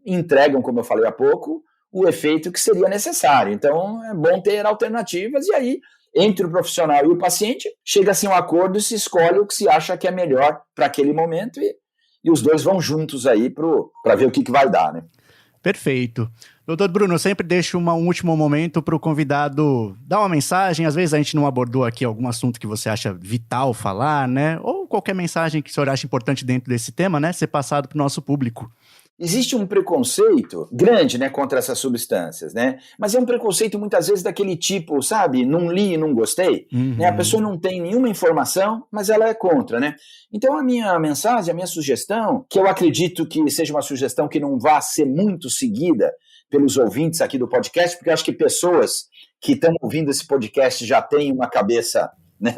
entregam, como eu falei há pouco, o efeito que seria necessário. Então, é bom ter alternativas e aí, entre o profissional e o paciente, chega-se a um acordo e se escolhe o que se acha que é melhor para aquele momento e os dois vão juntos aí para ver o que vai dar, né? Perfeito. Doutor Bruno, eu sempre deixo um último momento para o convidado dar uma mensagem. Às vezes a gente não abordou aqui algum assunto que você acha vital falar, né? Ou qualquer mensagem que o senhor acha importante dentro desse tema, né? Ser passado para o nosso público. Existe um preconceito grande, né, contra essas substâncias, né? Mas é um preconceito muitas vezes daquele tipo, sabe? Não li e não gostei. Uhum. Né? A pessoa não tem nenhuma informação, mas ela é contra, né? Então a minha mensagem, a minha sugestão, que eu acredito que seja uma sugestão que não vá ser muito seguida pelos ouvintes aqui do podcast, porque eu acho que pessoas que estão ouvindo esse podcast já têm uma cabeça... Né,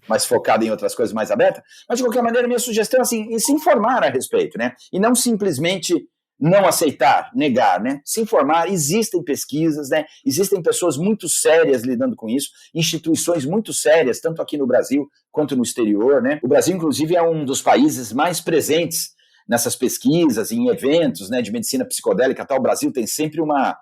mais focada em outras coisas, mais aberta, mas de qualquer maneira minha sugestão é assim, se informar a respeito, né, e não simplesmente não aceitar, negar, né, se informar, existem pesquisas, né, existem pessoas muito sérias lidando com isso, instituições muito sérias, tanto aqui no Brasil quanto no exterior, né, o Brasil inclusive é um dos países mais presentes nessas pesquisas, em eventos, né, de medicina psicodélica, tal. O Brasil tem sempre uma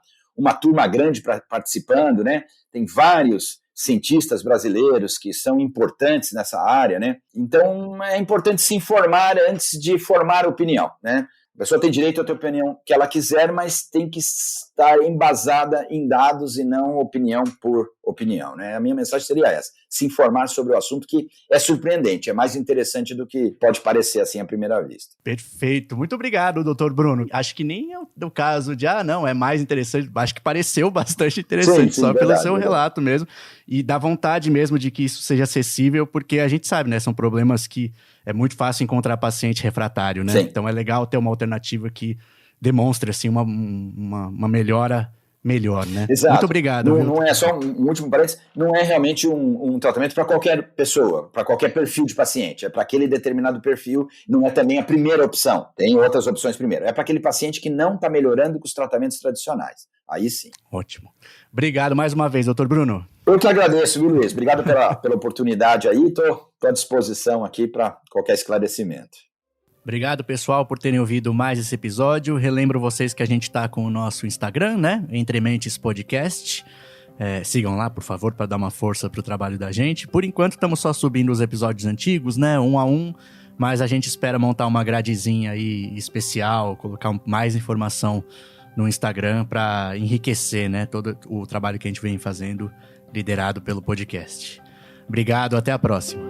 turma grande participando, né, tem vários cientistas brasileiros que são importantes nessa área, né? Então, é importante se informar antes de formar opinião, né? A pessoa tem direito a ter a opinião que ela quiser, mas tem que estar embasada em dados e não opinião por opinião, né? A minha mensagem seria essa, se informar sobre o assunto, que é surpreendente, é mais interessante do que pode parecer assim à primeira vista. Perfeito, muito obrigado, doutor Bruno. Acho que nem é o caso de, não, é mais interessante, acho que pareceu bastante interessante, sim, só verdade, pelo seu relato mesmo, e dá vontade mesmo de que isso seja acessível, porque a gente sabe, né, são problemas que é muito fácil encontrar paciente refratário, né? Sim. Então é legal ter uma alternativa que demonstre, assim, uma melhora melhor, né? Exato. Muito obrigado. Não é só um último parênteses, não é realmente um tratamento para qualquer pessoa, para qualquer perfil de paciente. É para aquele determinado perfil, não é também a primeira opção. Tem outras opções primeiro. É para aquele paciente que não está melhorando com os tratamentos tradicionais. Aí sim. Ótimo. Obrigado mais uma vez, doutor Bruno. Eu que agradeço, viu, Luiz? Obrigado pela oportunidade aí. Estou à disposição aqui para qualquer esclarecimento. Obrigado, pessoal, por terem ouvido mais esse episódio. Relembro vocês que a gente está com o nosso Instagram, né? Entre Mentes Podcast. Sigam lá, por favor, para dar uma força para o trabalho da gente. Por enquanto, estamos só subindo os episódios antigos, né? Um a um. Mas a gente espera montar uma gradezinha aí especial, colocar mais informação no Instagram para enriquecer, né? Todo o trabalho que a gente vem fazendo, liderado pelo podcast. Obrigado, até a próxima.